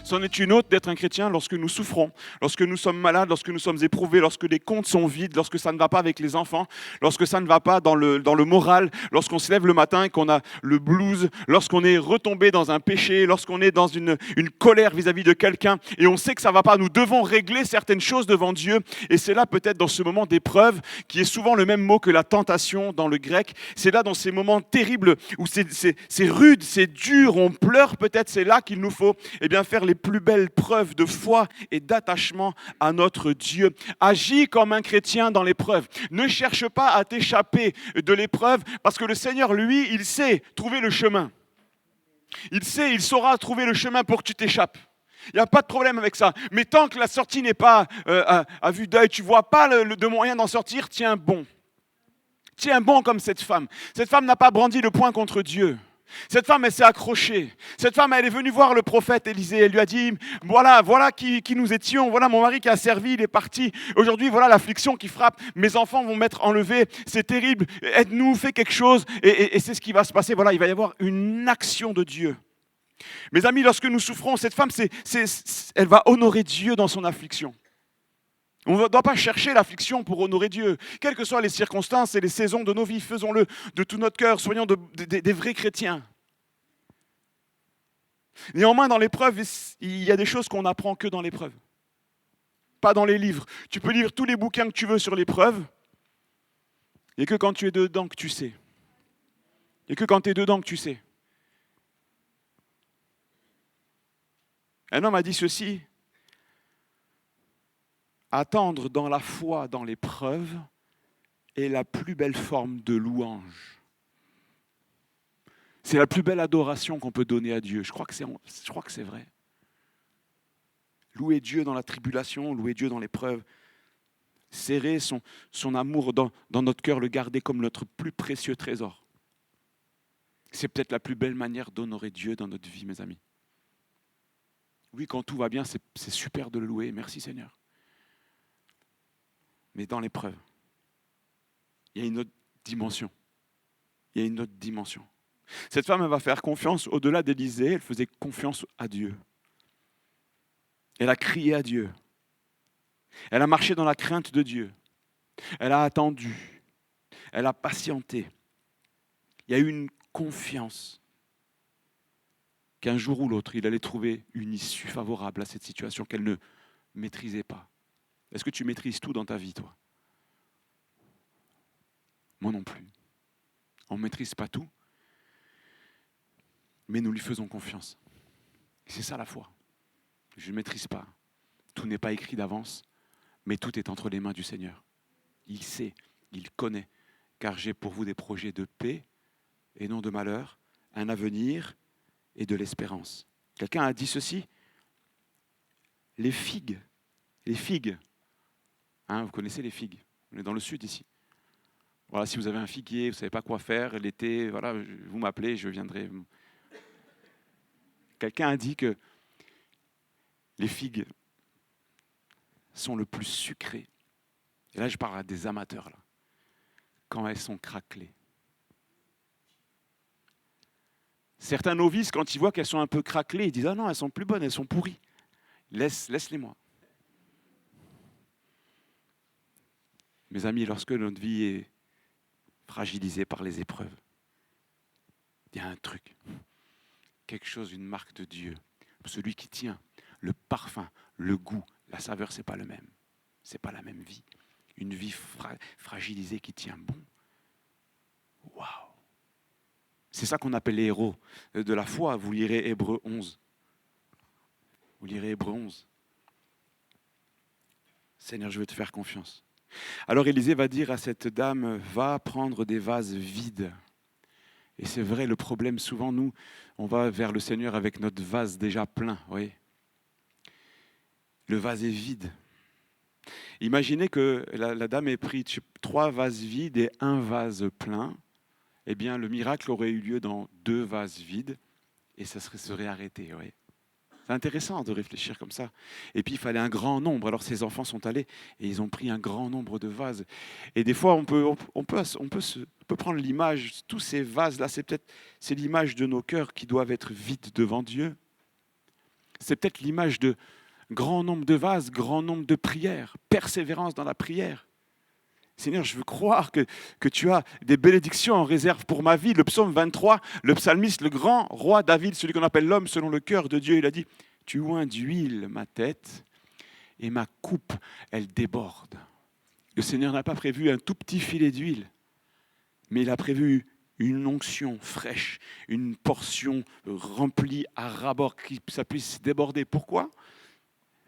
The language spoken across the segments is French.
C'en est une autre d'être un chrétien lorsque nous souffrons, lorsque nous sommes malades, lorsque nous sommes éprouvés, lorsque les comptes sont vides, lorsque ça ne va pas avec les enfants, lorsque ça ne va pas dans le moral, lorsqu'on se lève le matin et qu'on a le blues, lorsqu'on est retombé dans un péché, lorsqu'on est dans une colère vis-à-vis de quelqu'un et on sait que ça ne va pas. Nous devons régler certaines choses devant Dieu et c'est là peut-être dans ce moment d'épreuve qui est souvent le même mot que la tentation dans le grec. C'est là dans ces moments terribles où c'est rude, c'est dur, on pleure peut-être, c'est là qu'il nous faut faire les plus belles preuves de foi et d'attachement à notre Dieu. Agis comme un chrétien dans l'épreuve. Ne cherche pas à t'échapper de l'épreuve parce que le Seigneur, lui, il sait trouver le chemin. Il saura trouver le chemin pour que tu t'échappes. Il n'y a pas de problème avec ça. Mais tant que la sortie n'est pas à vue d'œil, tu ne vois pas de moyen d'en sortir, tiens bon. Tiens bon comme cette femme. Cette femme n'a pas brandi le poing contre Dieu. Cette femme, elle s'est accrochée. Cette femme, elle est venue voir le prophète Élisée. Elle lui a dit, voilà qui nous étions. Voilà mon mari qui a servi, il est parti. Aujourd'hui, voilà l'affliction qui frappe. Mes enfants vont m'être enlevés. C'est terrible. Aide-nous, fais quelque chose. Et c'est ce qui va se passer. Voilà, il va y avoir une action de Dieu. Mes amis, lorsque nous souffrons, cette femme, elle va honorer Dieu dans son affliction. On ne doit pas chercher l'affliction pour honorer Dieu. Quelles que soient les circonstances et les saisons de nos vies, faisons-le de tout notre cœur, soyons des vrais chrétiens. Néanmoins, dans l'épreuve, il y a des choses qu'on n'apprend que dans l'épreuve. Pas dans les livres. Tu peux lire tous les bouquins que tu veux sur l'épreuve, il n'y a que quand tu es dedans que tu sais. Il n'y a que quand tu es dedans que tu sais. Un homme a dit ceci: attendre dans la foi, dans l'épreuve, est la plus belle forme de louange. C'est la plus belle adoration qu'on peut donner à Dieu. Je crois que c'est vrai. Louer Dieu dans la tribulation, louer Dieu dans l'épreuve, serrer son amour dans notre cœur, le garder comme notre plus précieux trésor. C'est peut-être la plus belle manière d'honorer Dieu dans notre vie, mes amis. Oui, quand tout va bien, c'est super de le louer. Merci Seigneur. Mais dans l'épreuve, il y a une autre dimension. Il y a une autre dimension. Cette femme, elle va faire confiance au-delà d'Élisée, elle faisait confiance à Dieu. Elle a crié à Dieu. Elle a marché dans la crainte de Dieu. Elle a attendu. Elle a patienté. Il y a eu une confiance qu'un jour ou l'autre, il allait trouver une issue favorable à cette situation qu'elle ne maîtrisait pas. Est-ce que tu maîtrises tout dans ta vie, toi ? Moi non plus. On ne maîtrise pas tout, mais nous lui faisons confiance. C'est ça la foi. Je ne maîtrise pas. Tout n'est pas écrit d'avance, mais tout est entre les mains du Seigneur. Il sait, il connaît, car j'ai pour vous des projets de paix et non de malheur, un avenir et de l'espérance. Quelqu'un a dit ceci: les figues, vous connaissez les figues, on est dans le sud ici. Voilà, si vous avez un figuier, vous ne savez pas quoi faire, l'été, voilà, vous m'appelez, je viendrai. Quelqu'un a dit que les figues sont le plus sucrées. Et là, je parle à des amateurs, là, quand elles sont craquelées. Certains novices, quand ils voient qu'elles sont un peu craquelées, ils disent « Ah non, elles sont plus bonnes, elles sont pourries. Laisse-les-moi. » Mes amis, lorsque notre vie est fragilisée par les épreuves, il y a un truc, quelque chose, une marque de Dieu. Celui qui tient, le parfum, le goût, la saveur, ce n'est pas le même. Ce n'est pas la même vie. Une vie fragilisée qui tient bon. Waouh! C'est ça qu'on appelle les héros de la foi. Vous lirez Hébreux 11. Seigneur, je veux te faire confiance. Alors Élisée va dire à cette dame, va prendre des vases vides. Et c'est vrai, le problème, souvent, nous, on va vers le Seigneur avec notre vase déjà plein. Oui. Le vase est vide. Imaginez que la dame ait pris 3 vases vides et 1 vase plein. Eh bien, le miracle aurait eu lieu dans 2 vases vides et ça serait arrêté. Oui. C'est intéressant de réfléchir comme ça. Et puis, il fallait un grand nombre. Alors, ces enfants sont allés et ils ont pris un grand nombre de vases. Et des fois, on peut prendre l'image, tous ces vases-là, c'est l'image de nos cœurs qui doivent être vides devant Dieu. C'est peut-être l'image de grand nombre de vases, grand nombre de prières, persévérance dans la prière. Seigneur, je veux croire que tu as des bénédictions en réserve pour ma vie. Le psaume 23, le psalmiste, le grand roi David, celui qu'on appelle l'homme selon le cœur de Dieu, il a dit « Tu oins d'huile ma tête et ma coupe, elle déborde. » Le Seigneur n'a pas prévu un tout petit filet d'huile, mais il a prévu une onction fraîche, une portion remplie à ras-bord, que ça puisse déborder. Pourquoi ?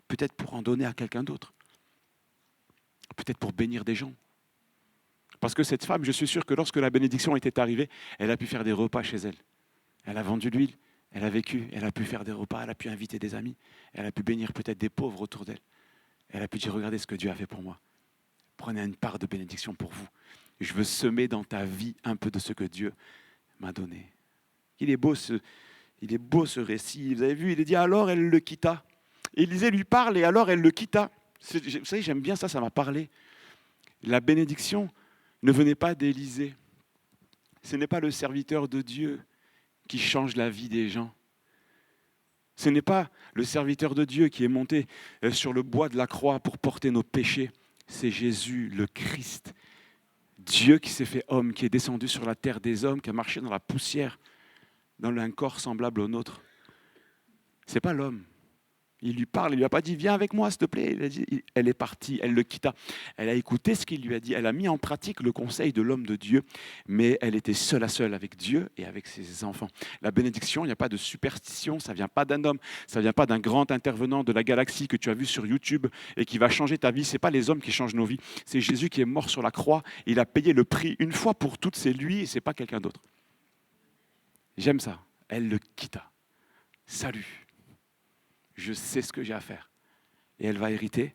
Peut-être pour en donner à quelqu'un d'autre. Peut-être pour bénir des gens. Parce que cette femme, je suis sûr que lorsque la bénédiction était arrivée, elle a pu faire des repas chez elle. Elle a vendu de l'huile, elle a vécu, elle a pu faire des repas, elle a pu inviter des amis, elle a pu bénir peut-être des pauvres autour d'elle. Elle a pu dire, regardez ce que Dieu a fait pour moi. Prenez une part de bénédiction pour vous. Je veux semer dans ta vie un peu de ce que Dieu m'a donné. Il est beau ce récit. Vous avez vu, il est dit, alors elle le quitta. Élisée lui parle et alors elle le quitta. Vous savez, j'aime bien ça, ça m'a parlé. La bénédiction ne venait pas d'Élisée. Ce n'est pas le serviteur de Dieu qui change la vie des gens. Ce n'est pas le serviteur de Dieu qui est monté sur le bois de la croix pour porter nos péchés. C'est Jésus, le Christ. Dieu qui s'est fait homme, qui est descendu sur la terre des hommes, qui a marché dans la poussière, dans un corps semblable au nôtre. Ce n'est pas l'homme. Il lui parle, il ne lui a pas dit « Viens avec moi, s'il te plaît ». Il a dit, elle est partie, elle le quitta. Elle a écouté ce qu'il lui a dit. Elle a mis en pratique le conseil de l'homme de Dieu, mais elle était seule à seule avec Dieu et avec ses enfants. La bénédiction, il n'y a pas de superstition, ça ne vient pas d'un homme, ça ne vient pas d'un grand intervenant de la galaxie que tu as vu sur YouTube et qui va changer ta vie. Ce n'est pas les hommes qui changent nos vies, c'est Jésus qui est mort sur la croix. Il a payé le prix une fois pour toutes, c'est lui et ce n'est pas quelqu'un d'autre. J'aime ça. Elle le quitta. Salut. Je sais ce que j'ai à faire. Et elle va hériter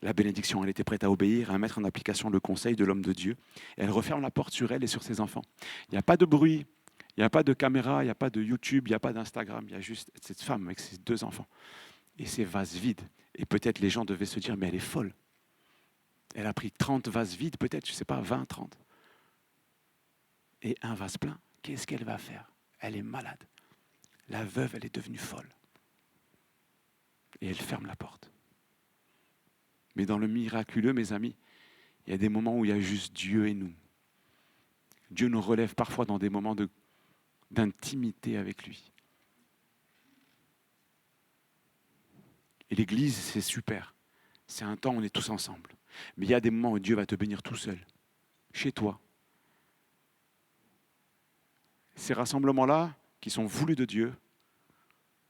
la bénédiction. Elle était prête à obéir, à mettre en application le conseil de l'homme de Dieu. Et elle referme la porte sur elle et sur ses enfants. Il n'y a pas de bruit, il n'y a pas de caméra, il n'y a pas de YouTube, il n'y a pas d'Instagram. Il y a juste cette femme avec ses 2 enfants et ses vases vides. Et peut-être les gens devaient se dire, mais elle est folle. Elle a pris 30 vases vides, peut-être, je ne sais pas, 20, 30. Et un vase plein. Qu'est-ce qu'elle va faire ? Elle est malade. La veuve, elle est devenue folle. Et elle ferme la porte. Mais dans le miraculeux, mes amis, il y a des moments où il y a juste Dieu et nous. Dieu nous relève parfois dans des moments d'intimité avec lui. Et l'église, c'est super. C'est un temps où on est tous ensemble. Mais il y a des moments où Dieu va te bénir tout seul, chez toi. Ces rassemblements-là, qui sont voulus de Dieu,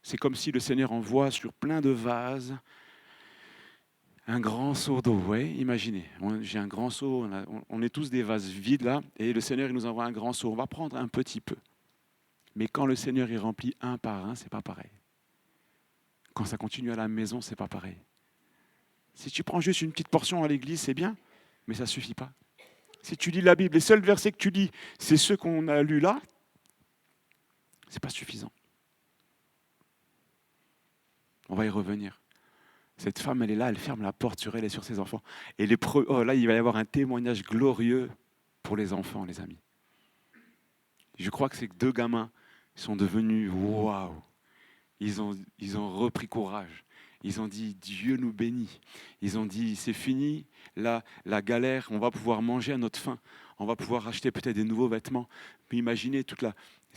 c'est comme si le Seigneur envoie sur plein de vases un grand seau d'eau. Ouais, imaginez, j'ai un grand seau, on est tous des vases vides là, et le Seigneur il nous envoie un grand seau. On va prendre un petit peu. Mais quand le Seigneur est rempli un par un, c'est pas pareil. Quand ça continue à la maison, c'est pas pareil. Si tu prends juste une petite portion à l'église, c'est bien, mais ça suffit pas. Si tu lis la Bible, les seuls versets que tu lis, c'est ceux qu'on a lus là, c'est pas suffisant. On va y revenir. Cette femme, elle est là, elle ferme la porte sur elle et sur ses enfants. Et là, il va y avoir un témoignage glorieux pour les enfants, les amis. Je crois que ces 2 gamins sont devenus waouh. Ils ont repris courage. Ils ont dit Dieu nous bénit. Ils ont dit c'est fini, là, la galère, on va pouvoir manger à notre faim. On va pouvoir acheter peut-être des nouveaux vêtements. Mais imaginez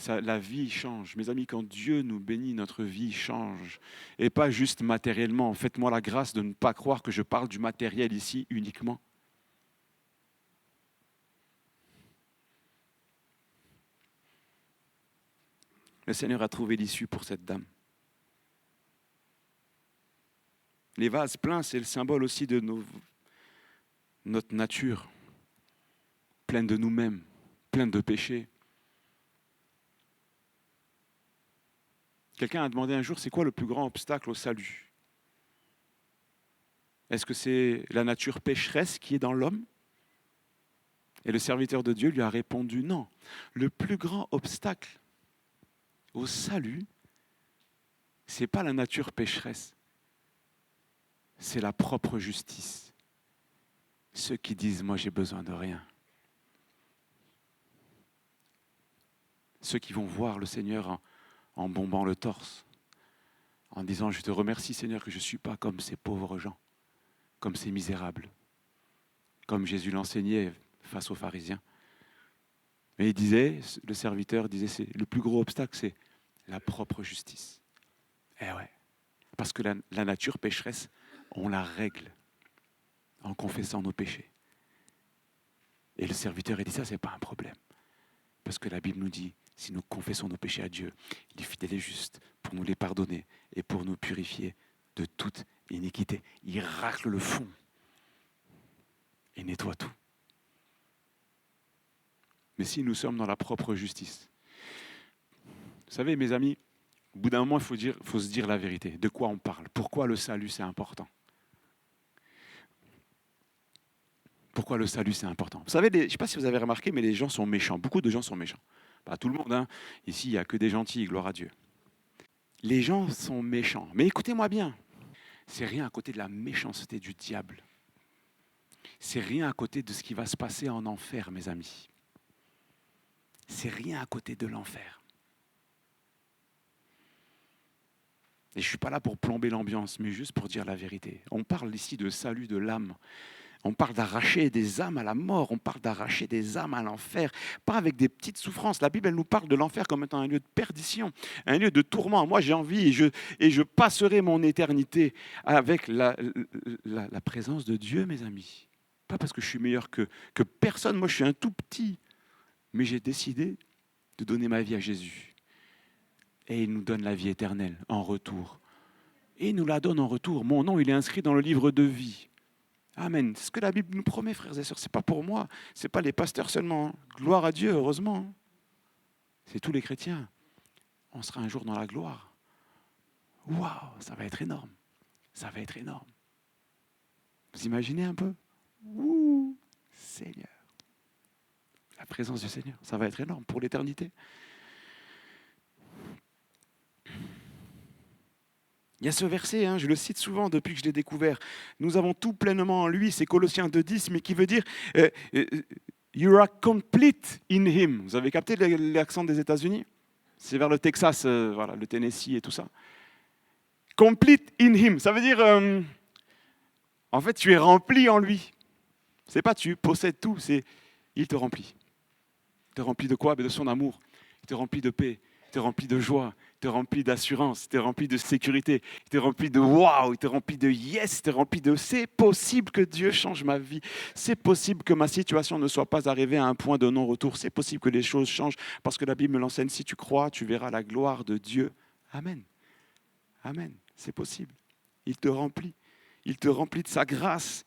la vie change. Mes amis, quand Dieu nous bénit, notre vie change. Et pas juste matériellement. Faites-moi la grâce de ne pas croire que je parle du matériel ici uniquement. Le Seigneur a trouvé l'issue pour cette dame. Les vases pleins, c'est le symbole aussi de notre nature, pleine de nous-mêmes, pleine de péchés. Quelqu'un a demandé un jour, c'est quoi le plus grand obstacle au salut ? Est-ce que c'est la nature pécheresse qui est dans l'homme ? Et le serviteur de Dieu lui a répondu non. Le plus grand obstacle au salut, Ce n'est pas la nature pécheresse, c'est la propre justice. Ceux qui disent « moi j'ai besoin de rien ». Ceux qui vont voir le Seigneur en bombant le torse, en disant « je te remercie Seigneur que je ne suis pas comme ces pauvres gens, comme ces misérables ». Comme Jésus l'enseignait face aux pharisiens. Mais il disait, le serviteur disait, le plus gros obstacle, c'est la propre justice. Eh ouais, parce que la nature pécheresse, on la règle en confessant nos péchés. Et le serviteur, il dit ça, c'est pas un problème. Parce que la Bible nous dit, si nous confessons nos péchés à Dieu, il est fidèle et juste pour nous les pardonner et pour nous purifier de toute iniquité. Il racle le fond et nettoie tout. Mais si nous sommes dans la propre justice, vous savez, mes amis, au bout d'un moment, il faut se dire la vérité. De quoi on parle? Pourquoi le salut, c'est important? Pourquoi le salut, c'est important? Vous savez, je ne sais pas si vous avez remarqué, mais les gens sont méchants. Beaucoup de gens sont méchants. Pas tout le monde, hein. Ici, il n'y a que des gentils, gloire à Dieu. Les gens sont méchants. Mais écoutez-moi bien, c'est rien à côté de la méchanceté du diable. C'est rien à côté de ce qui va se passer en enfer, mes amis. C'est rien à côté de l'enfer. Et je ne suis pas là pour plomber l'ambiance, mais juste pour dire la vérité. On parle ici de salut de l'âme. On parle d'arracher des âmes à la mort. On parle d'arracher des âmes à l'enfer. Pas avec des petites souffrances. La Bible, elle nous parle de l'enfer comme étant un lieu de perdition, un lieu de tourment. Moi, j'ai envie et je passerai mon éternité avec la présence de Dieu, mes amis. Pas parce que je suis meilleur que personne. Moi, je suis un tout petit. Mais j'ai décidé de donner ma vie à Jésus. Et il nous donne la vie éternelle en retour. Et il nous la donne en retour. Mon nom, il est inscrit dans le livre de vie. Amen. C'est ce que la Bible nous promet, frères et sœurs. Ce n'est pas pour moi. Ce n'est pas les pasteurs seulement. Gloire à Dieu, heureusement. C'est tous les chrétiens. On sera un jour dans la gloire. Waouh, ça va être énorme. Ça va être énorme. Vous imaginez un peu? Ouh, Seigneur. La présence du Seigneur, ça va être énorme pour l'éternité. Il y a ce verset, je le cite souvent depuis que je l'ai découvert. Nous avons tout pleinement en lui, c'est Colossiens 2,10, mais qui veut dire You are complete in him. Vous avez capté l'accent des États-Unis? C'est vers le Texas, voilà, le Tennessee et tout ça. Complete in him, ça veut dire en fait tu es rempli en lui. C'est pas tu possèdes tout, c'est il te remplit. Il te remplit de quoi? De son amour. Il te remplit de paix. Il te remplit de joie. Il te remplit d'assurance. Il te remplit de sécurité. Il te remplit de waouh. Il te remplit de yes. Il te remplit de c'est possible que Dieu change ma vie. C'est possible que ma situation ne soit pas arrivée à un point de non-retour. C'est possible que les choses changent parce que la Bible me l'enseigne. Si tu crois, tu verras la gloire de Dieu. Amen. Amen. C'est possible. Il te remplit. Il te remplit de sa grâce.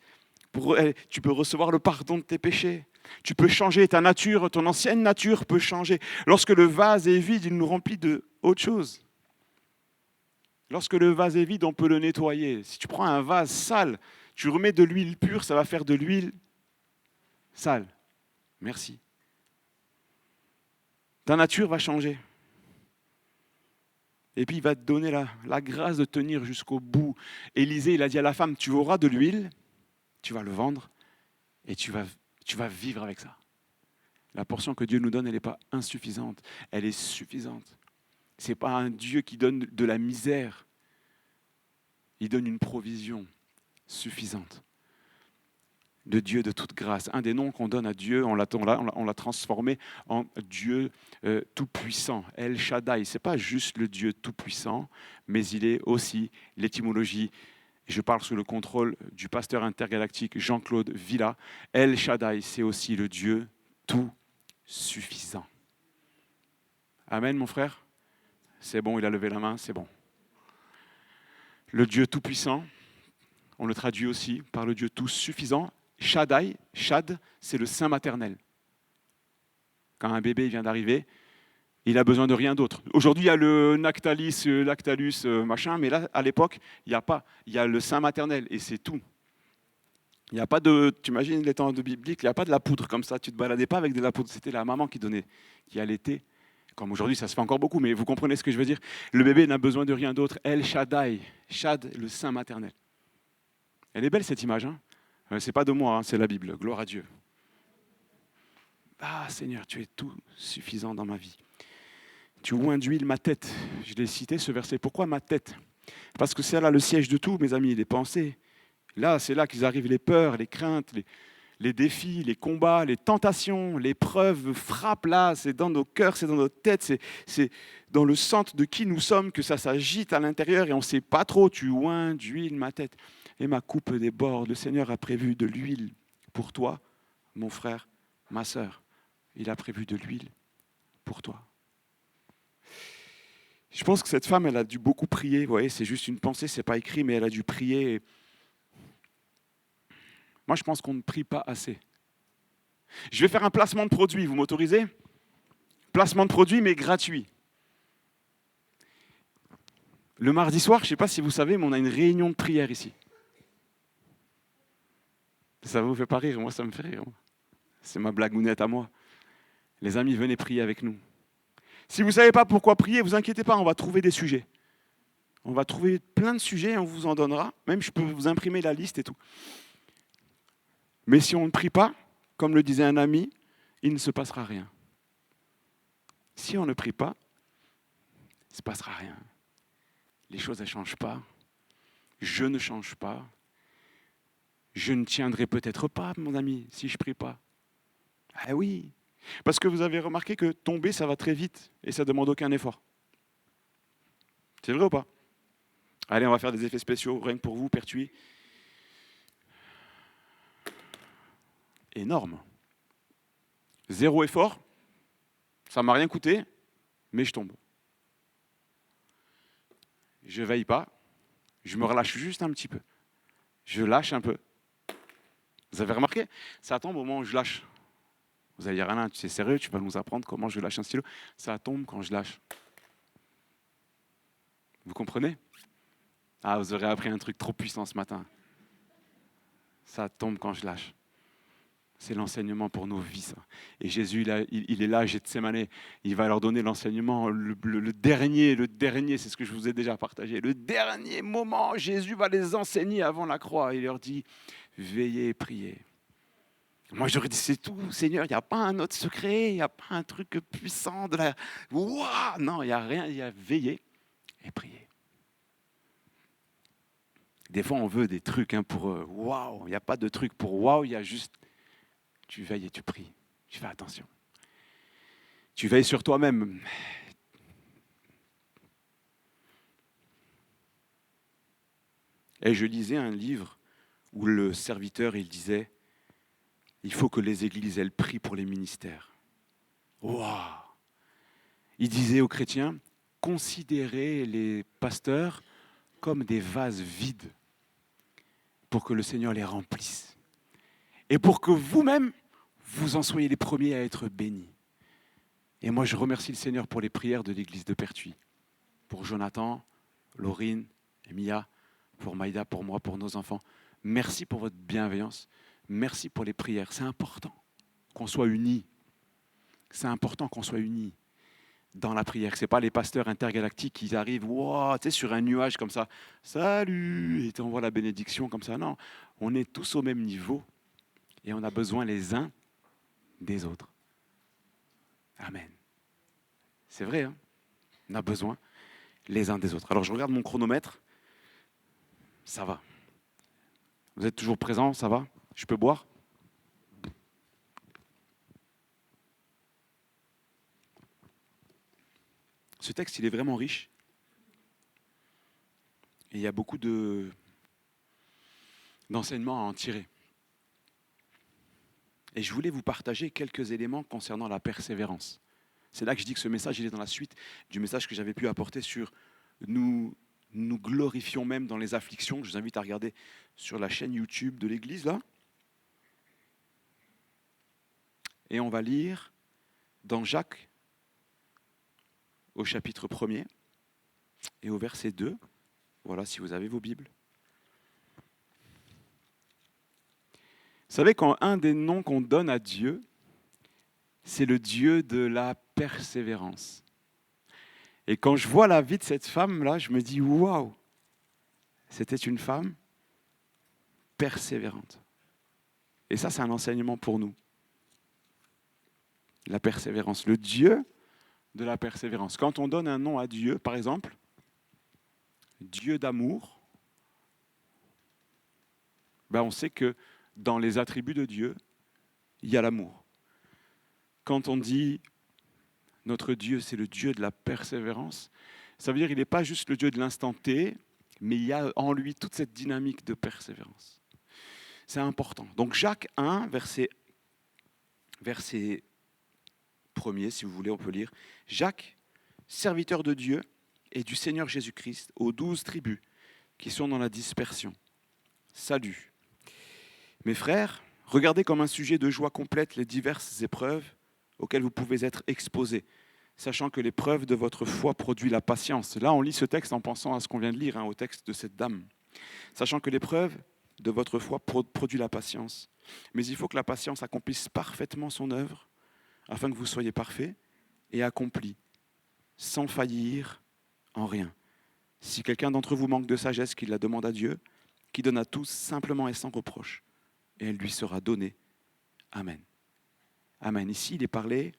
Tu peux recevoir le pardon de tes péchés. Tu peux changer ta nature, ton ancienne nature peut changer. Lorsque le vase est vide, il nous remplit d'autre chose. Lorsque le vase est vide, on peut le nettoyer. Si tu prends un vase sale, tu remets de l'huile pure, ça va faire de l'huile sale. Merci. Ta nature va changer. Et puis il va te donner la grâce de tenir jusqu'au bout. Élisée, il a dit à la femme, tu auras de l'huile, tu vas le vendre et tu vas vivre avec ça. La portion que Dieu nous donne, elle n'est pas insuffisante, elle est suffisante. Ce n'est pas un Dieu qui donne de la misère. Il donne une provision suffisante. De Dieu de toute grâce. Un des noms qu'on donne à Dieu, on l'a transformé en Dieu tout-puissant. El Shaddai, ce n'est pas juste le Dieu tout-puissant, mais il est aussi l'étymologie. Je parle sous le contrôle du pasteur intergalactique Jean-Claude Villa. El Shaddai, c'est aussi le Dieu tout-suffisant. Amen, mon frère? C'est bon, il a levé la main, c'est bon. Le Dieu tout-puissant, on le traduit aussi par le Dieu tout-suffisant. Shaddai, Shad, c'est le sein maternel. Quand un bébé vient d'arriver, il n'a besoin de rien d'autre. Aujourd'hui, il y a le Nactalis, Lactalus, machin, mais là, à l'époque, il n'y a pas. Il y a le sein maternel et c'est tout. Il n'y a pas de, tu imagines les temps bibliques, il n'y a pas de la poudre comme ça. Tu ne te baladais pas avec de la poudre. C'était la maman qui donnait, qui allaitait Comme aujourd'hui, ça se fait encore beaucoup, mais vous comprenez ce que je veux dire. Le bébé n'a besoin de rien d'autre. El Shaddai, Shad, le sein maternel. Elle est belle cette image, hein. C'est pas de moi, hein, c'est la Bible. Gloire à Dieu. Ah Seigneur, tu es tout suffisant dans ma vie. Tu oins d'huile ma tête. Je l'ai cité ce verset. Pourquoi ma tête? Parce que c'est là le siège de tout, mes amis, les pensées. Là, c'est là qu'ils arrivent les peurs, les craintes, les défis, les combats, les tentations, les preuves frappent là. C'est dans nos cœurs, c'est dans notre tête, c'est dans le centre de qui nous sommes que ça s'agite à l'intérieur et on ne sait pas trop. Tu oins d'huile ma tête et ma coupe déborde. Le Seigneur a prévu de l'huile pour toi, mon frère, ma sœur. Il a prévu de l'huile pour toi. Je pense que cette femme, elle a dû beaucoup prier. Vous voyez, c'est juste une pensée, c'est pas écrit, mais elle a dû prier. Moi, je pense qu'on ne prie pas assez. Je vais faire un placement de produit, vous m'autorisez? Placement de produit, mais gratuit. Le mardi soir, je ne sais pas si vous savez, mais on a une réunion de prière ici. Ça vous fait pas rire? Moi, ça me fait rire. C'est ma blagounette à moi. Les amis, venez prier avec nous. Si vous ne savez pas pourquoi prier, vous inquiétez pas, on va trouver des sujets. On va trouver plein de sujets, on vous en donnera. Même, je peux vous imprimer la liste et tout. Mais si on ne prie pas, comme le disait un ami, il ne se passera rien. Si on ne prie pas, il ne se passera rien. Les choses ne changent pas. Je ne change pas. Je ne tiendrai peut-être pas, mon ami, si je ne prie pas. Ah oui, parce que vous avez remarqué que tomber, ça va très vite et ça ne demande aucun effort. C'est vrai ou pas? Allez, on va faire des effets spéciaux, rien que pour vous, Pertuis. Énorme. 0 effort, ça ne m'a rien coûté, mais je tombe. Je ne veille pas, je me relâche juste un petit peu. Je lâche un peu. Vous avez remarqué? Ça tombe au moment où je lâche. Vous allez dire, Alain, tu es sérieux, tu vas nous apprendre comment je lâche un stylo? Ça tombe quand je lâche. Vous comprenez? Ah, vous aurez appris un truc trop puissant ce matin. Ça tombe quand je lâche. C'est l'enseignement pour nos vies, ça. Et Jésus, il est là, Gethsémane, il va leur donner l'enseignement, le dernier, c'est ce que je vous ai déjà partagé. Le dernier moment, Jésus va les enseigner avant la croix. Il leur dit, veillez et priez. Moi, j'aurais dit, c'est tout, Seigneur, il n'y a pas un autre secret, il n'y a pas un truc puissant de la... Ouah, non, il n'y a rien, il y a veiller et prier. Des fois, on veut des trucs pour waouh, il n'y a pas de truc pour waouh, il y a juste... Tu veilles et tu pries. Tu fais attention. Tu veilles sur toi-même. Et je lisais un livre où le serviteur, il disait, il faut que les églises, elles prient pour les ministères. Waouh! Il disait aux chrétiens, considérez les pasteurs comme des vases vides pour que le Seigneur les remplisse. Et pour que vous-même, vous en soyez les premiers à être bénis. Et moi, je remercie le Seigneur pour les prières de l'église de Pertuis. Pour Jonathan, Laurine, Mia, pour Maïda, pour moi, pour nos enfants. Merci pour votre bienveillance. Merci pour les prières. C'est important qu'on soit unis. C'est important qu'on soit unis dans la prière. Ce n'est pas les pasteurs intergalactiques qui arrivent sur un nuage comme ça. Salut! Et t'envoies la bénédiction comme ça. Non, on est tous au même niveau. Et on a besoin les uns des autres. Amen. C'est vrai, hein? On a besoin les uns des autres. Alors je regarde mon chronomètre. Ça va. Vous êtes toujours présents, ça va? Je peux boire? Ce texte, il est vraiment riche. Et il y a beaucoup d'enseignements à en tirer. Et je voulais vous partager quelques éléments concernant la persévérance. C'est là que je dis que ce message, il est dans la suite du message que j'avais pu apporter sur nous glorifions même dans les afflictions. Je vous invite à regarder sur la chaîne YouTube de l'église, là. Et on va lire dans Jacques, au chapitre 1er, et au verset 2. Voilà, si vous avez vos Bibles. Vous savez qu'un des noms qu'on donne à Dieu, c'est le Dieu de la persévérance. Et quand je vois la vie de cette femme-là, je me dis, waouh, c'était une femme persévérante. Et ça, c'est un enseignement pour nous. La persévérance, le Dieu de la persévérance. Quand on donne un nom à Dieu, par exemple, Dieu d'amour, ben on sait que dans les attributs de Dieu, il y a l'amour. Quand on dit notre Dieu, c'est le Dieu de la persévérance, ça veut dire qu'il n'est pas juste le Dieu de l'instant T, mais il y a en lui toute cette dynamique de persévérance. C'est important. Donc Jacques 1, verset 1er, si vous voulez, on peut lire. Jacques, serviteur de Dieu et du Seigneur Jésus-Christ, aux 12 tribus qui sont dans la dispersion. Salut. Mes frères, regardez comme un sujet de joie complète les diverses épreuves auxquelles vous pouvez être exposés, sachant que l'épreuve de votre foi produit la patience. Là, on lit ce texte en pensant à ce qu'on vient de lire, au texte de cette dame. Sachant que l'épreuve de votre foi produit la patience. Mais il faut que la patience accomplisse parfaitement son œuvre, afin que vous soyez parfaits et accomplis, sans faillir en rien. Si quelqu'un d'entre vous manque de sagesse, qu'il la demande à Dieu, qui donne à tous simplement et sans reproche, et elle lui sera donnée. Amen. Amen. Ici, il est parlé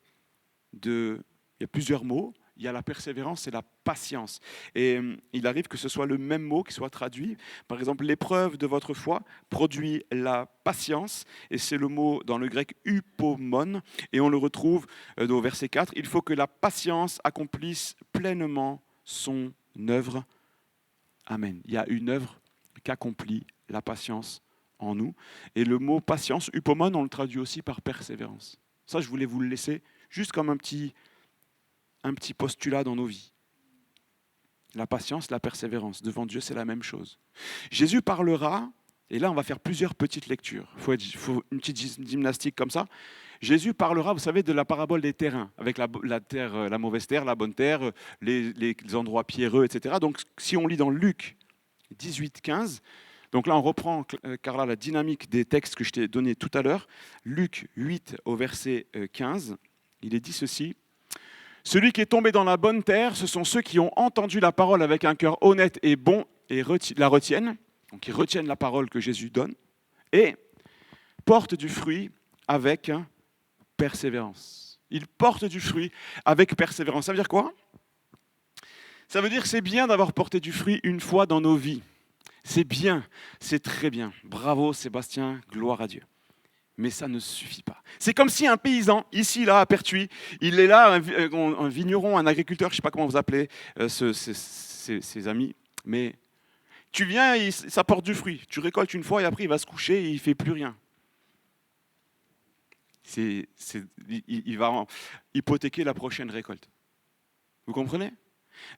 il y a plusieurs mots. Il y a la persévérance et la patience. Et il arrive que ce soit le même mot qui soit traduit. Par exemple, l'épreuve de votre foi produit la patience. Et c'est le mot dans le grec upomon. Et on le retrouve au verset 4. Il faut que la patience accomplisse pleinement son œuvre. Amen. Il y a une œuvre qu'accomplit la patience en nous. Et le mot patience, upomon, on le traduit aussi par persévérance. Ça, je voulais vous le laisser juste comme un petit postulat dans nos vies. La patience, la persévérance. Devant Dieu, c'est la même chose. Jésus parlera, et là, on va faire plusieurs petites lectures. Il faut une petite gymnastique comme ça. Jésus parlera, vous savez, de la parabole des terrains, avec la terre, la mauvaise terre, la bonne terre, les endroits pierreux, etc. Donc, si on lit dans Luc 18, 15, donc là, on reprend, Carla, la dynamique des textes que je t'ai donnés tout à l'heure. Luc 8 au verset 15, il est dit ceci. Celui qui est tombé dans la bonne terre, ce sont ceux qui ont entendu la parole avec un cœur honnête et bon et la retiennent. Donc ils retiennent la parole que Jésus donne et portent du fruit avec persévérance. Ils portent du fruit avec persévérance. Ça veut dire quoi ? Ça veut dire que c'est bien d'avoir porté du fruit une fois dans nos vies. C'est bien, c'est très bien. Bravo Sébastien, gloire à Dieu. Mais ça ne suffit pas. C'est comme si un paysan, ici, là, à Pertuis, il est là, un vigneron, un agriculteur, je ne sais pas comment vous appelez ses amis, mais tu viens, ça porte du fruit. Tu récoltes une fois et après, il va se coucher et il ne fait plus rien. Il va hypothéquer la prochaine récolte. Vous comprenez ?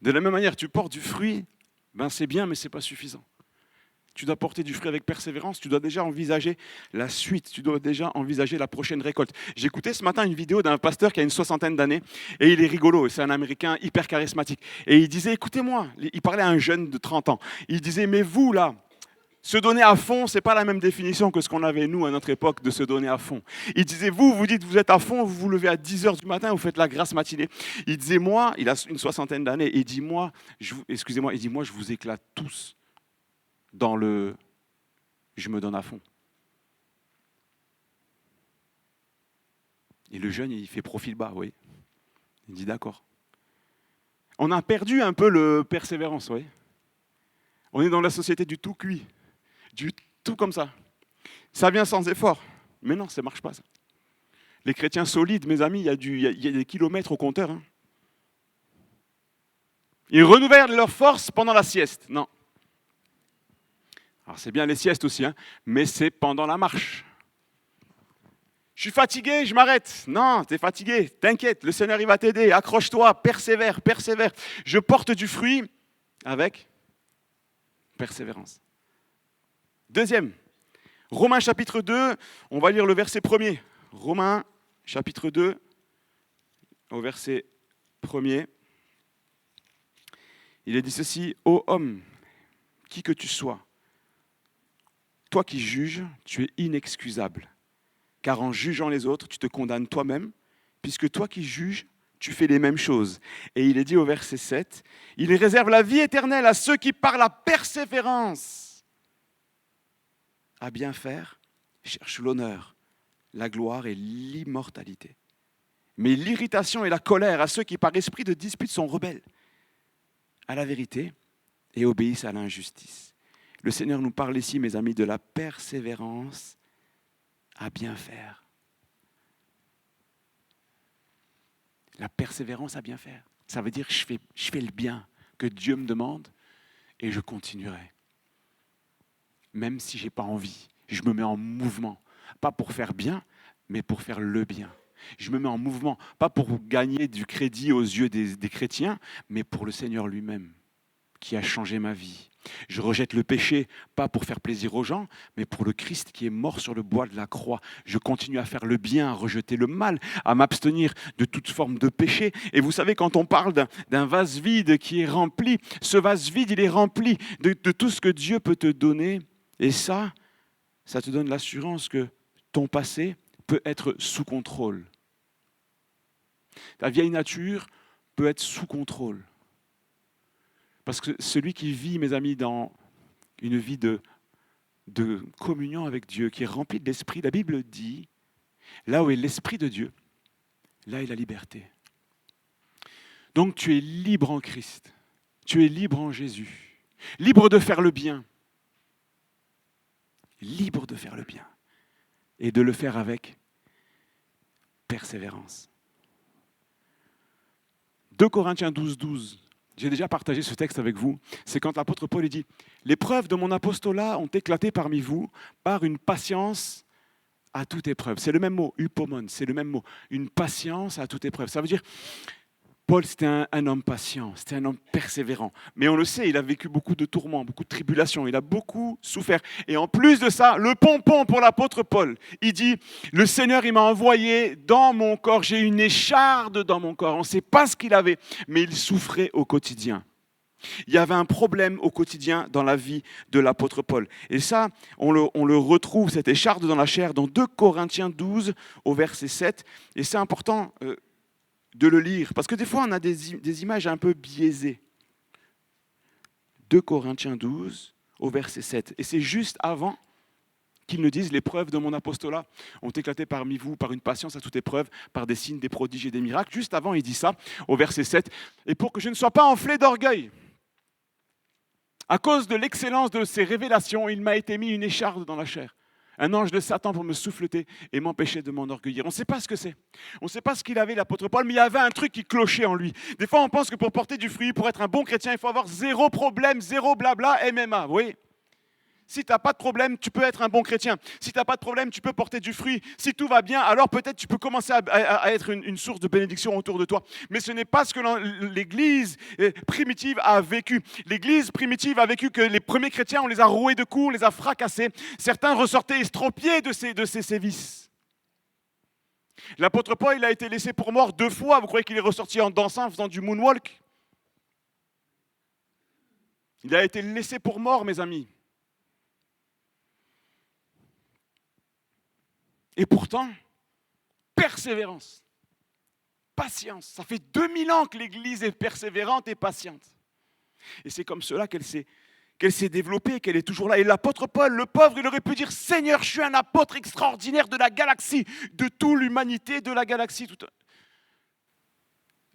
De la même manière, tu portes du fruit, ben c'est bien, mais ce n'est pas suffisant. Tu dois porter du fruit avec persévérance, tu dois déjà envisager la suite, tu dois déjà envisager la prochaine récolte. J'ai écouté ce matin une vidéo d'un pasteur qui a une 60aine d'années et il est rigolo, c'est un Américain hyper charismatique. Et il disait, écoutez-moi, il parlait à un jeune de 30 ans, il disait, mais vous là, se donner à fond, ce n'est pas la même définition que ce qu'on avait nous à notre époque de se donner à fond. Il disait, vous dites vous êtes à fond, vous vous levez à 10h du matin, vous faites la grasse matinée. Il disait, moi, il a une 60aine d'années, et il dit, moi, je vous éclate tous dans le « je me donne à fond ». Et le jeune, il fait profil bas, oui. Il dit d'accord. On a perdu un peu le persévérance, oui. On est dans la société du tout cuit, du tout comme ça. Ça vient sans effort. Mais non, ça ne marche pas, ça. Les chrétiens solides, mes amis, il y a des kilomètres au compteur. Hein. Ils renouvellent leur force pendant la sieste. Non. Alors c'est bien les siestes aussi, hein, mais c'est pendant la marche. Je suis fatigué, je m'arrête. Non, tu es fatigué, t'inquiète, le Seigneur il va t'aider, accroche-toi, persévère. Je porte du fruit avec persévérance. Deuxième, Romains chapitre 2, on va lire le verset 1er. Romains chapitre 2, au verset 1er. Il est dit ceci, ô homme, qui que tu sois, toi qui juges, tu es inexcusable, car en jugeant les autres, tu te condamnes toi-même, puisque toi qui juges, tu fais les mêmes choses. Et il est dit au verset 7, il réserve la vie éternelle à ceux qui, par la persévérance à bien faire, cherchent l'honneur, la gloire et l'immortalité. Mais l'irritation et la colère à ceux qui, par esprit de dispute, sont rebelles à la vérité et obéissent à l'injustice. Le Seigneur nous parle ici, mes amis, de la persévérance à bien faire. La persévérance à bien faire. Ça veut dire que je fais le bien que Dieu me demande et je continuerai. Même si je n'ai pas envie, je me mets en mouvement. Pas pour faire bien, mais pour faire le bien. Je me mets en mouvement, pas pour gagner du crédit aux yeux des chrétiens, mais pour le Seigneur lui-même, qui a changé ma vie. Je rejette le péché, pas pour faire plaisir aux gens, mais pour le Christ qui est mort sur le bois de la croix. Je continue à faire le bien, à rejeter le mal, à m'abstenir de toute forme de péché. Et vous savez, quand on parle d'un vase vide qui est rempli, ce vase vide, il est rempli de tout ce que Dieu peut te donner. Et ça te donne l'assurance que ton passé peut être sous contrôle. Ta vieille nature peut être sous contrôle. Parce que celui qui vit, mes amis, dans une vie de communion avec Dieu, qui est rempli de l'Esprit, la Bible dit, là où est l'Esprit de Dieu, là est la liberté. Donc tu es libre en Christ, tu es libre en Jésus, libre de faire le bien, libre de faire le bien, et de le faire avec persévérance. 2 Corinthiens 12. J'ai déjà partagé ce texte avec vous. C'est quand l'apôtre Paul dit « Les preuves de mon apostolat ont éclaté parmi vous par une patience à toute épreuve. » C'est le même mot, upomon, c'est le même mot. Une patience à toute épreuve. Ça veut dire, Paul, c'était un homme patient, c'était un homme persévérant. Mais on le sait, il a vécu beaucoup de tourments, beaucoup de tribulations, il a beaucoup souffert. Et en plus de ça, le pompon pour l'apôtre Paul, il dit, le Seigneur, il m'a envoyé dans mon corps, j'ai une écharde dans mon corps. On ne sait pas ce qu'il avait, mais il souffrait au quotidien. Il y avait un problème au quotidien dans la vie de l'apôtre Paul. Et ça, on le retrouve, cette écharde dans la chair, dans 2 Corinthiens 12, au verset 7. Et c'est important de le lire, parce que des fois, on a des images un peu biaisées. 2 Corinthiens 12, au verset 7. Et c'est juste avant qu'ils ne disent « Les preuves de mon apostolat ont éclaté parmi vous par une patience à toute épreuve, par des signes, des prodiges et des miracles. » Juste avant, il dit ça, au verset 7. « Et pour que je ne sois pas enflé d'orgueil, à cause de l'excellence de ces révélations, il m'a été mis une écharde dans la chair. Un ange de Satan pour me souffleter et m'empêcher de m'enorgueillir. » On ne sait pas ce que c'est. On ne sait pas ce qu'il avait, l'apôtre Paul, mais il y avait un truc qui clochait en lui. Des fois, on pense que pour porter du fruit, pour être un bon chrétien, il faut avoir zéro problème, zéro blabla, MMA. Oui. Si tu n'as pas de problème, tu peux être un bon chrétien. Si tu n'as pas de problème, tu peux porter du fruit. Si tout va bien, alors peut-être tu peux commencer à être une source de bénédiction autour de toi. Mais ce n'est pas ce que l'Église primitive a vécu. L'Église primitive a vécu que les premiers chrétiens, on les a roués de coups, on les a fracassés. Certains ressortaient estropiés de ces sévices. L'apôtre Paul, il a été laissé pour mort 2 fois. Vous croyez qu'il est ressorti en dansant, en faisant du moonwalk? Il a été laissé pour mort, mes amis. Et pourtant, persévérance, patience. Ça fait 2000 ans que l'Église est persévérante et patiente. Et c'est comme cela qu'elle s'est développée, qu'elle est toujours là. Et l'apôtre Paul, le pauvre, il aurait pu dire « Seigneur, je suis un apôtre extraordinaire de la galaxie, de toute l'humanité de la galaxie. »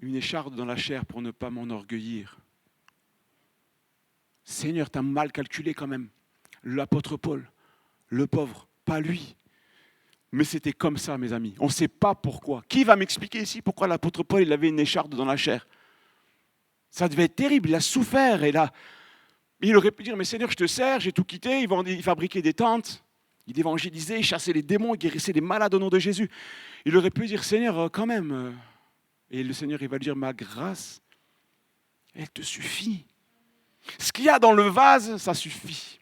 Une écharde dans la chair pour ne pas m'enorgueillir. Seigneur, tu as mal calculé quand même. L'apôtre Paul, le pauvre, pas lui. Mais c'était comme ça, mes amis. On ne sait pas pourquoi. Qui va m'expliquer ici pourquoi l'apôtre Paul il avait une écharde dans la chair? Ça devait être terrible. Il a souffert. Et là, il aurait pu dire, mais Seigneur, je te sers, j'ai tout quitté. Il fabriquait des tentes. Il évangélisait, il chassait les démons, il guérissait les malades au nom de Jésus. Il aurait pu dire, Seigneur, quand même. Et le Seigneur, il va lui dire, ma grâce, elle te suffit. Ce qu'il y a dans le vase, ça suffit.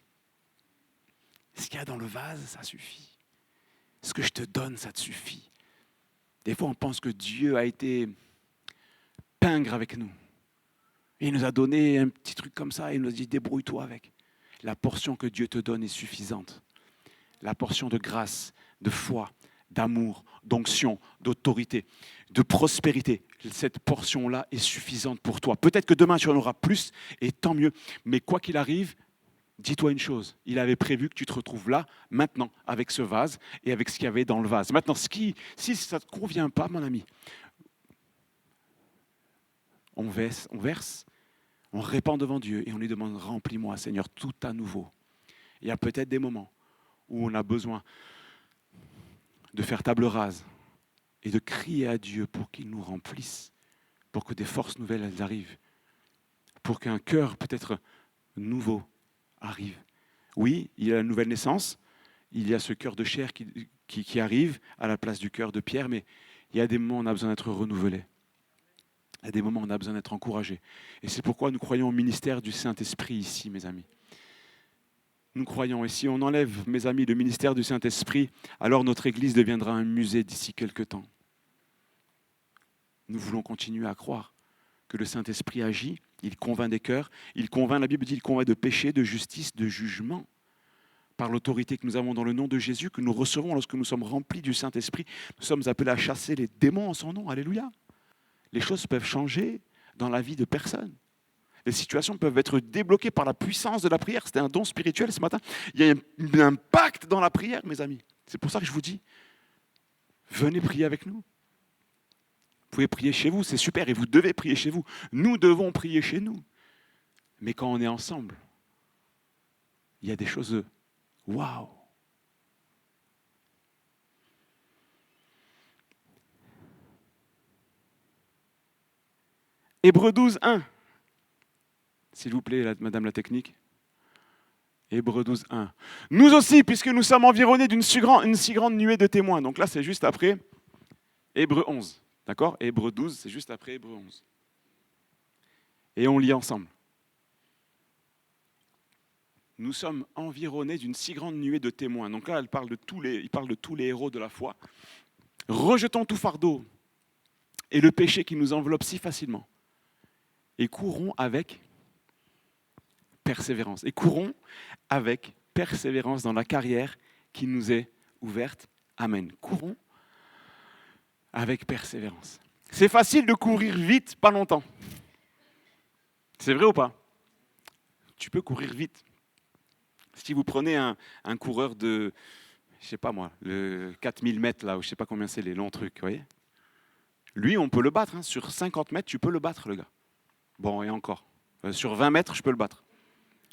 Ce qu'il y a dans le vase, ça suffit. Ce que je te donne, ça te suffit. Des fois, on pense que Dieu a été pingre avec nous. Et il nous a donné un petit truc comme ça et il nous a dit, débrouille-toi avec. La portion que Dieu te donne est suffisante. La portion de grâce, de foi, d'amour, d'onction, d'autorité, de prospérité. cette portion-là est suffisante pour toi. Peut-être que demain, tu en auras plus, et tant mieux. Mais quoi qu'il arrive, dis-toi une chose, il avait prévu que tu te retrouves là, maintenant, avec ce vase et avec ce qu'il y avait dans le vase. Maintenant, si ça ne te convient pas, mon ami, on verse, on répand devant Dieu et on lui demande, remplis-moi, Seigneur, tout à nouveau. Il y a peut-être des moments où on a besoin de faire table rase et de crier à Dieu pour qu'il nous remplisse, pour que des forces nouvelles elles arrivent, pour qu'un cœur peut-être nouveau arrive. Oui, il y a la nouvelle naissance, il y a ce cœur de chair qui arrive à la place du cœur de pierre, mais il y a des moments où on a besoin d'être renouvelé. Il y a des moments où on a besoin d'être encouragé. Et c'est pourquoi nous croyons au ministère du Saint-Esprit ici, mes amis. Nous croyons, et si on enlève, mes amis, le ministère du Saint-Esprit, alors notre Église deviendra un musée d'ici quelque temps. Nous voulons continuer à croire que le Saint-Esprit agit, il convainc des cœurs, il convainc, la Bible dit, il convainc de péché, de justice, de jugement. Par l'autorité que nous avons dans le nom de Jésus, que nous recevons lorsque nous sommes remplis du Saint-Esprit, nous sommes appelés à chasser les démons en son nom. Alléluia. Les choses peuvent changer dans la vie de personne. Les situations peuvent être débloquées par la puissance de la prière. C'était un don spirituel ce matin. Il y a un impact dans la prière, mes amis. C'est pour ça que je vous dis, venez prier avec nous. Vous pouvez prier chez vous, c'est super, et vous devez prier chez vous. Nous devons prier chez nous. Mais quand on est ensemble, il y a des choses, waouh! Hébreux 12, 1. S'il vous plaît, madame la technique. Hébreux 12, 1. Nous aussi, puisque nous sommes environnés d'une si grande nuée de témoins. Donc là, c'est juste après Hébreux 11. D'accord? Hébreux 12, c'est juste après Hébreux 11. Et on lit ensemble. Nous sommes environnés d'une si grande nuée de témoins. Donc là, il parle de tous les héros de la foi. Rejetons tout fardeau et le péché qui nous enveloppe si facilement. Et courons avec persévérance. Et courons avec persévérance dans la carrière qui nous est ouverte. Amen. Courons avec persévérance. C'est facile de courir vite, pas longtemps. C'est vrai ou pas? Tu peux courir vite. Si vous prenez un coureur de, je sais pas moi, le 4000 mètres là, ou je sais pas combien c'est les longs trucs, vous voyez? Lui, on peut le battre. Hein. Sur 50 mètres, tu peux le battre, le gars. Bon, et encore. Sur 20 mètres, je peux le battre.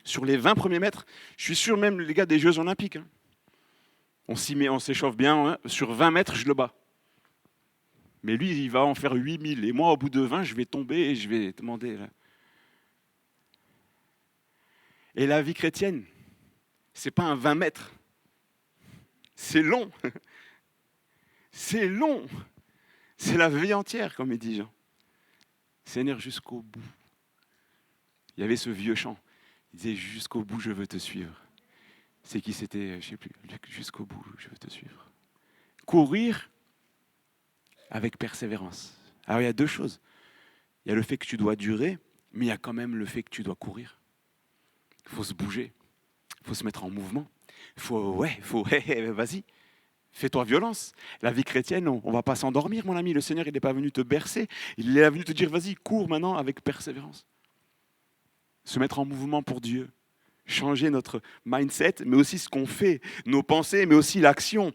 Sur les 20 premiers mètres, je suis sûr même les gars des Jeux Olympiques. Hein. On s'y met, on s'échauffe bien. Hein. Sur 20 mètres, je le bats. Mais lui, il va en faire 8000. Et moi, au bout de 20, je vais tomber et je vais demander. Là. Et la vie chrétienne, c'est pas un 20 mètres. C'est long. C'est long. C'est la vie entière, comme il dit Jean. Seigneur, jusqu'au bout. Il y avait ce vieux chant. Il disait, jusqu'au bout, je veux te suivre. C'est qui c'était, je ne sais plus. Jusqu'au bout, je veux te suivre. Courir avec persévérance. Alors, il y a deux choses. Il y a le fait que tu dois durer, mais il y a quand même le fait que tu dois courir. Il faut se bouger. Il faut se mettre en mouvement. Vas-y. Fais-toi violence. La vie chrétienne, on ne va pas s'endormir, mon ami. Le Seigneur, il n'est pas venu te bercer. Il est venu te dire, vas-y, cours maintenant avec persévérance. Se mettre en mouvement pour Dieu. Changer notre mindset, mais aussi ce qu'on fait. Nos pensées, mais aussi l'action.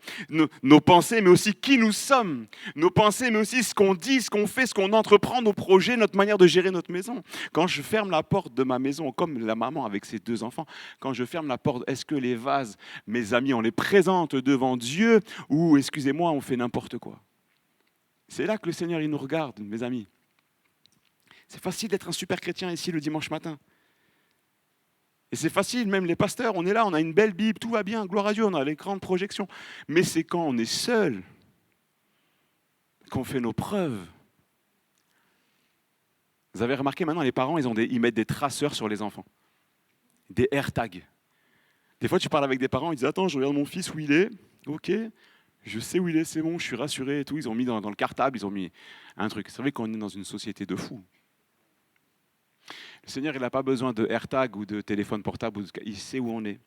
Nos pensées, mais aussi qui nous sommes. Nos pensées, mais aussi ce qu'on dit, ce qu'on fait, ce qu'on entreprend, nos projets, notre manière de gérer notre maison. Quand je ferme la porte de ma maison, comme la maman avec ses 2 enfants, quand je ferme la porte, est-ce que les vases, mes amis, on les présente devant Dieu ou, excusez-moi, on fait n'importe quoi? C'est là que le Seigneur, il nous regarde, mes amis. C'est facile d'être un super chrétien ici le dimanche matin. Et c'est facile, même les pasteurs, on est là, on a une belle Bible, tout va bien, gloire à Dieu, on a l'écran de projection. Mais c'est quand on est seul qu'on fait nos preuves. Vous avez remarqué maintenant, les parents, ils mettent des traceurs sur les enfants. Des AirTags. Des fois, tu parles avec des parents, ils disent « Attends, je regarde mon fils où il est. Ok, je sais où il est, c'est bon, je suis rassuré et tout. » Ils ont mis dans le cartable, ils ont mis un truc. C'est vrai qu'on est dans une société de fous. Le Seigneur, il n'a pas besoin de AirTag ou de téléphone portable. Il sait où on est.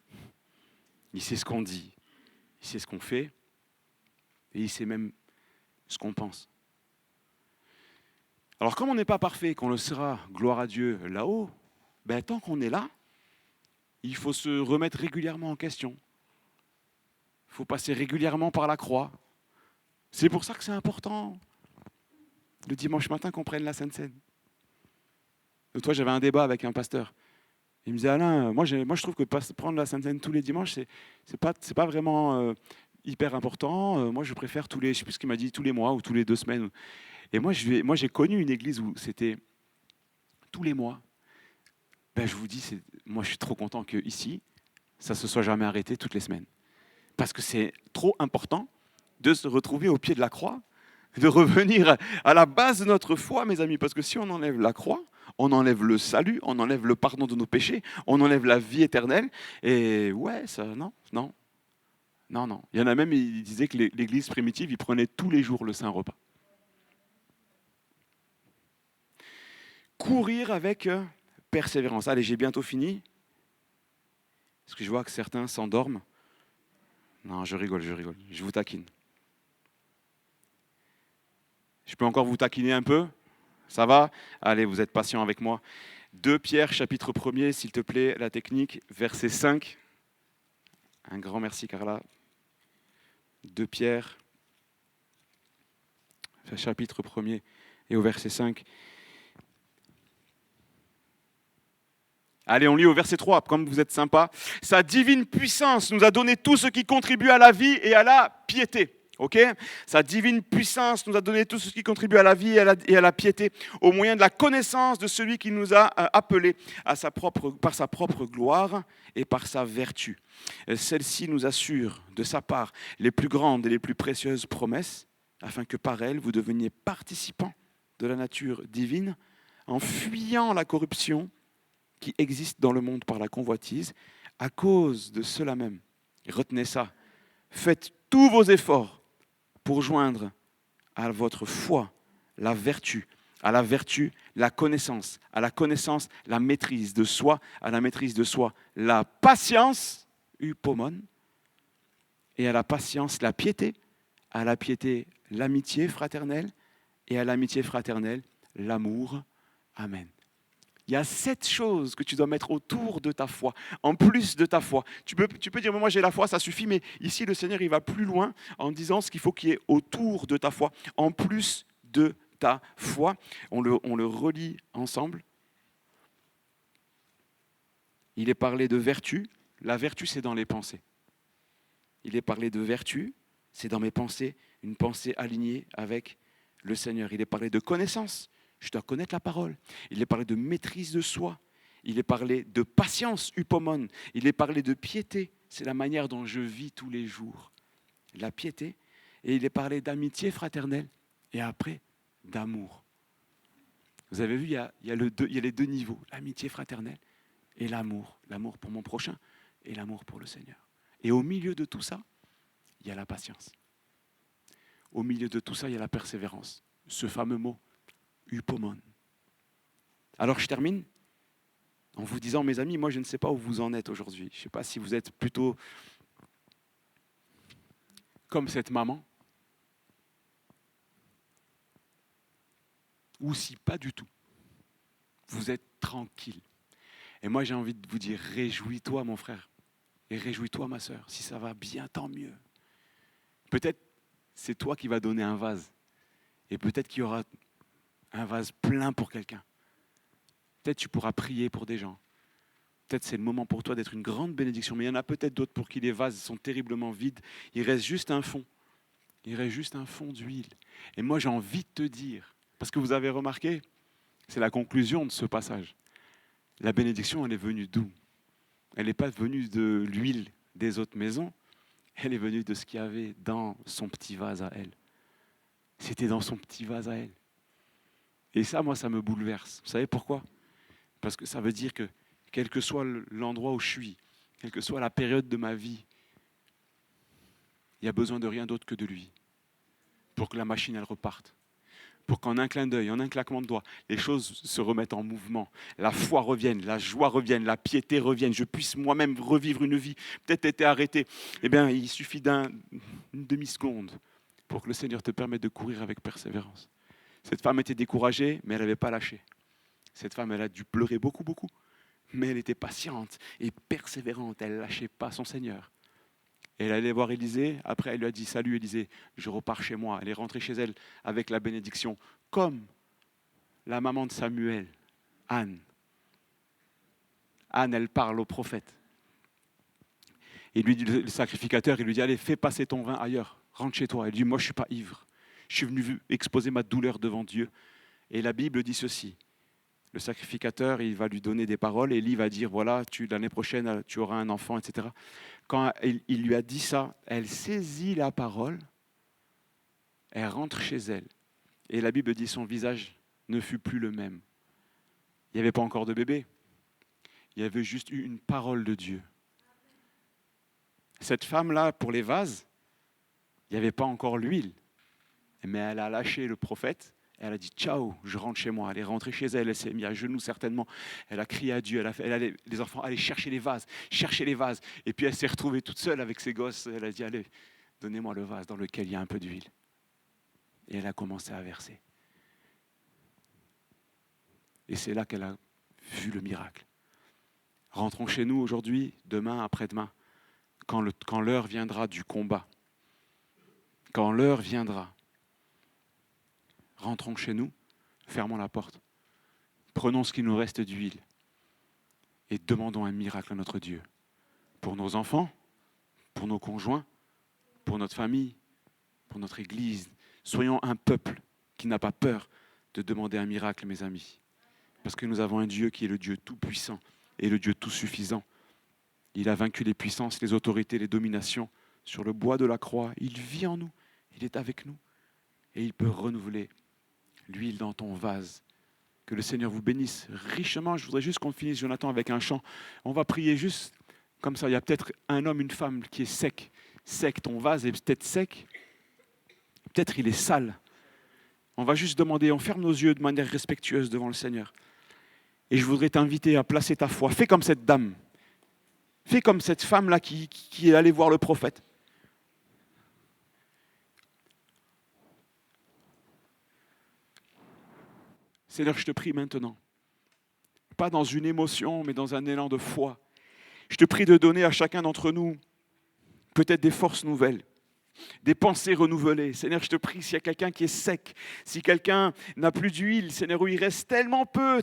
Il sait ce qu'on dit. Il sait ce qu'on fait. Et il sait même ce qu'on pense. Alors comme on n'est pas parfait, qu'on le sera, gloire à Dieu, là-haut, tant qu'on est là, il faut se remettre régulièrement en question. Il faut passer régulièrement par la croix. C'est pour ça que c'est important, le dimanche matin, qu'on prenne la Sainte Seine. L'autre fois, j'avais un débat avec un pasteur. Il me disait, Alain, moi je trouve que prendre la Sainte Seine tous les dimanches, c'est pas vraiment hyper important. Moi, je préfère je ne sais plus ce qu'il m'a dit, tous les mois ou tous les 2 semaines. Et moi, j'ai connu une église où c'était tous les mois. Je vous dis, moi, je suis trop content qu'ici, ça ne se soit jamais arrêté toutes les semaines. Parce que c'est trop important de se retrouver au pied de la croix, de revenir à la base de notre foi, mes amis. Parce que si on enlève la croix, on enlève le salut, on enlève le pardon de nos péchés, on enlève la vie éternelle. Et ouais, ça, non. Il y en a même, ils disaient que l'église primitive, ils prenaient tous les jours le saint repas. Courir avec persévérance. Allez, j'ai bientôt fini. Parce que je vois que certains s'endorment. Non, je rigole. Je vous taquine. Je peux encore vous taquiner un peu? Ça va? Allez, vous êtes patients avec moi. 2 Pierre, chapitre 1er, s'il te plaît, la technique, verset 5. Un grand merci, Carla. 2 Pierre, chapitre 1er et au verset 5. Allez, on lit au verset 3, comme vous êtes sympa. Sa divine puissance nous a donné tout ce qui contribue à la vie et à la piété. Okay, sa divine puissance nous a donné tout ce qui contribue à la vie et à la piété, au moyen de la connaissance de celui qui nous a appelés par sa propre gloire et par sa vertu. Celle-ci nous assure de sa part les plus grandes et les plus précieuses promesses, afin que par elles vous deveniez participants de la nature divine, en fuyant la corruption qui existe dans le monde par la convoitise. À cause de cela même, retenez ça, faites tous vos efforts pour joindre à votre foi la vertu, à la vertu la connaissance, à la connaissance la maîtrise de soi, à la maîtrise de soi la patience, upomon, et à la patience la piété, à la piété l'amitié fraternelle, et à l'amitié fraternelle l'amour. Amen. Il y a 7 choses que tu dois mettre autour de ta foi, en plus de ta foi. Tu peux dire, moi j'ai la foi, ça suffit, mais ici le Seigneur il va plus loin en disant ce qu'il faut qu'il y ait autour de ta foi, en plus de ta foi. On le relit ensemble. Il est parlé de vertu. La vertu, c'est dans les pensées. Il est parlé de vertu, c'est dans mes pensées, une pensée alignée avec le Seigneur. Il est parlé de connaissance. Je dois connaître la parole. Il est parlé de maîtrise de soi. Il est parlé de patience, upomon. Il est parlé de piété. C'est la manière dont je vis tous les jours. La piété. Et il est parlé d'amitié fraternelle. Et après, d'amour. Vous avez vu, il y a les 2 niveaux. L'amitié fraternelle et l'amour. L'amour pour mon prochain et l'amour pour le Seigneur. Et au milieu de tout ça, il y a la patience. Au milieu de tout ça, il y a la persévérance. Ce fameux mot. Upomon. Alors je termine en vous disant, mes amis, moi je ne sais pas où vous en êtes aujourd'hui. Je ne sais pas si vous êtes plutôt comme cette maman ou si pas du tout. Vous êtes tranquille. Et moi j'ai envie de vous dire, réjouis-toi mon frère et réjouis-toi ma sœur. Si ça va bien, tant mieux. Peut-être c'est toi qui vas donner un vase et peut-être qu'il y aura un vase plein pour quelqu'un. Peut-être tu pourras prier pour des gens. Peut-être c'est le moment pour toi d'être une grande bénédiction. Mais il y en a peut-être d'autres pour qui les vases sont terriblement vides. Il reste juste un fond. Il reste juste un fond d'huile. Et moi j'ai envie de te dire, parce que vous avez remarqué, c'est la conclusion de ce passage. La bénédiction, elle est venue d'où? Elle n'est pas venue de l'huile des autres maisons. Elle est venue de ce qu'il y avait dans son petit vase à elle. C'était dans son petit vase à elle. Et ça, moi, ça me bouleverse. Vous savez pourquoi? Parce que ça veut dire que, quel que soit l'endroit où je suis, quelle que soit la période de ma vie, il y a besoin de rien d'autre que de lui pour que la machine, elle reparte. Pour qu'en un clin d'œil, en un claquement de doigts, les choses se remettent en mouvement. La foi revienne, la joie revienne, la piété revienne. Je puisse moi-même revivre une vie, peut-être été arrêté. Eh bien, il suffit d'une demi-seconde pour que le Seigneur te permette de courir avec persévérance. Cette femme était découragée, mais elle n'avait pas lâché. Cette femme, elle a dû pleurer beaucoup, beaucoup. Mais elle était patiente et persévérante. Elle ne lâchait pas son Seigneur. Et elle allait voir Élisée. Après, elle lui a dit « Salut Élisée, je repars chez moi ». Elle est rentrée chez elle avec la bénédiction. Comme la maman de Samuel, Anne. Anne, elle parle au prophète. Et lui dit le sacrificateur, il lui dit « Allez, fais passer ton vin ailleurs. Rentre chez toi ». Elle dit « Moi, je ne suis pas ivre. Je suis venu exposer ma douleur devant Dieu. » Et la Bible dit ceci. Le sacrificateur, il va lui donner des paroles et Élie va dire, voilà, l'année prochaine, tu auras un enfant, etc. Quand il lui a dit ça, elle saisit la parole, elle rentre chez elle. Et la Bible dit, son visage ne fut plus le même. Il n'y avait pas encore de bébé. Il y avait juste eu une parole de Dieu. Cette femme-là, pour les vases, il n'y avait pas encore l'huile. Mais elle a lâché le prophète. Elle a dit « Ciao, je rentre chez moi ». Elle est rentrée chez elle, elle s'est mise à genoux certainement. Elle a crié à Dieu, les enfants allaient chercher les vases. Et puis elle s'est retrouvée toute seule avec ses gosses. Elle a dit « Allez, donnez-moi le vase dans lequel il y a un peu d'huile ». Et elle a commencé à verser. Et c'est là qu'elle a vu le miracle. Rentrons chez nous aujourd'hui, demain, après-demain, quand l'heure viendra du combat. Quand l'heure viendra. Rentrons chez nous, fermons la porte, prenons ce qui nous reste d'huile et demandons un miracle à notre Dieu. Pour nos enfants, pour nos conjoints, pour notre famille, pour notre Église. Soyons un peuple qui n'a pas peur de demander un miracle, mes amis. Parce que nous avons un Dieu qui est le Dieu tout-puissant et le Dieu tout-suffisant. Il a vaincu les puissances, les autorités, les dominations sur le bois de la croix. Il vit en nous, il est avec nous et il peut renouveler l'huile dans ton vase. Que le Seigneur vous bénisse richement. Je voudrais juste qu'on finisse, Jonathan, avec un chant. On va prier juste comme ça. Il y a peut-être un homme, une femme qui est sec. Sec, ton vase est peut-être sec. Peut-être il est sale. On va juste demander, on ferme nos yeux de manière respectueuse devant le Seigneur. Et je voudrais t'inviter à placer ta foi. Fais comme cette dame. Fais comme cette femme-là qui est allée voir le prophète. Seigneur, je te prie maintenant, pas dans une émotion, mais dans un élan de foi. Je te prie de donner à chacun d'entre nous peut-être des forces nouvelles, des pensées renouvelées. Seigneur, je te prie, s'il y a quelqu'un qui est sec, si quelqu'un n'a plus d'huile, Seigneur, où il reste tellement peu,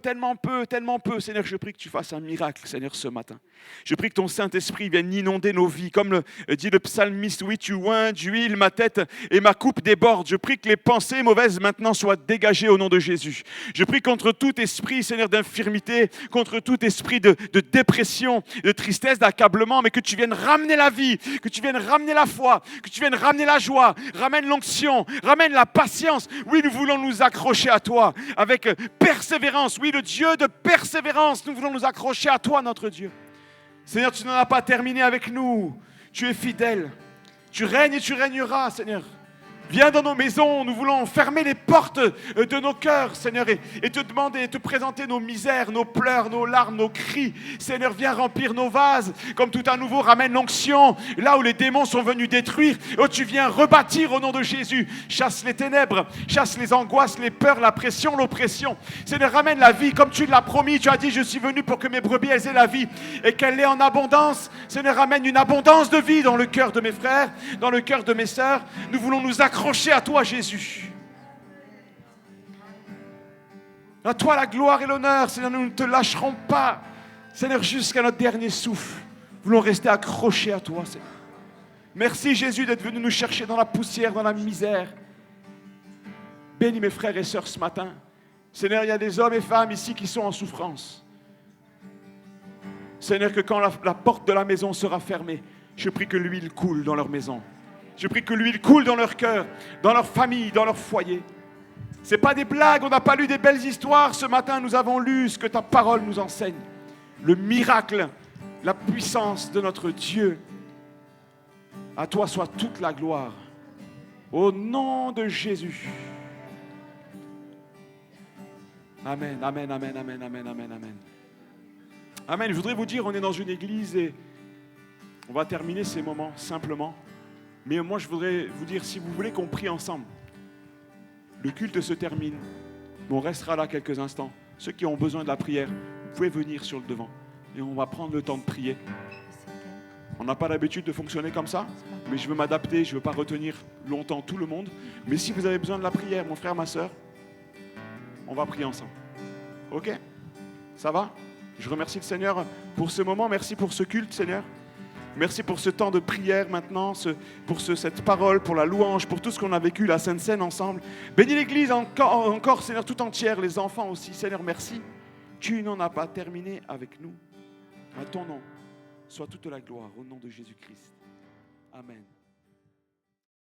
Seigneur, je prie que tu fasses un miracle, Seigneur, ce matin. Je prie que ton Saint-Esprit vienne inonder nos vies, comme dit le psalmiste, oui, tu oins d'huile ma tête et ma coupe déborde. Je prie que les pensées mauvaises maintenant soient dégagées au nom de Jésus. Je prie contre tout esprit, Seigneur, d'infirmité, contre tout esprit de dépression, de tristesse, d'accablement, mais que tu viennes ramener la vie, que tu viennes ramener la foi, que tu viennes ramener la joie, ramène l'onction, ramène la patience. Oui, nous voulons nous accrocher à toi avec persévérance. Oui, le Dieu de persévérance, nous voulons nous accrocher à toi, notre Dieu. Seigneur, tu n'en as pas terminé avec nous. Tu es fidèle. Tu règnes et tu régneras, Seigneur. Viens dans nos maisons, nous voulons fermer les portes de nos cœurs, Seigneur, et te demander, et te présenter nos misères, nos pleurs, nos larmes, nos cris. Seigneur, viens remplir nos vases, comme tout à nouveau, ramène l'onction, là où les démons sont venus détruire. Oh, tu viens rebâtir au nom de Jésus. Chasse les ténèbres, chasse les angoisses, les peurs, la pression, l'oppression. Seigneur, ramène la vie, comme tu l'as promis. Tu as dit, je suis venu pour que mes brebis elles aient la vie, et qu'elle l'ait en abondance. Seigneur, ramène une abondance de vie dans le cœur de mes frères, dans le cœur de mes sœurs. Nous voulons nous accrocher à toi, Jésus. À toi la gloire et l'honneur, Seigneur, nous ne te lâcherons pas, Seigneur, jusqu'à notre dernier souffle. Nous voulons rester accrochés à toi, Seigneur. Merci, Jésus, d'être venu nous chercher dans la poussière, dans la misère. Bénis mes frères et sœurs ce matin. Seigneur, il y a des hommes et femmes ici qui sont en souffrance. Seigneur, que quand la porte de la maison sera fermée, je prie que l'huile coule dans leur maison. Je prie que l'huile coule dans leur cœur, dans leur famille, dans leur foyer. Ce n'est pas des blagues, on n'a pas lu des belles histoires. Ce matin, nous avons lu ce que ta parole nous enseigne. Le miracle, la puissance de notre Dieu. À toi soit toute la gloire. Au nom de Jésus. Amen, amen, amen, amen, amen, amen, amen. Amen. Je voudrais vous dire, on est dans une église et on va terminer ces moments simplement. Mais moi, je voudrais vous dire, si vous voulez qu'on prie ensemble, Le culte se termine, mais on restera là quelques instants. Ceux qui ont besoin de la prière, vous pouvez venir sur le devant et on va prendre le temps de prier. On n'a pas l'habitude de fonctionner comme ça, mais je veux m'adapter, je ne veux pas retenir longtemps tout le monde. Mais si vous avez besoin de la prière, mon frère, ma soeur, on va prier ensemble. Ok? Ça va? Je remercie le Seigneur pour ce moment. Merci pour ce culte, Seigneur. Merci pour ce temps de prière maintenant, pour cette parole, pour la louange, pour tout ce qu'on a vécu, la Sainte Seine ensemble. Bénis l'Église encore, Seigneur, tout entière, les enfants aussi. Seigneur, merci. Tu n'en as pas terminé avec nous. À ton nom, soit toute la gloire au nom de Jésus-Christ. Amen.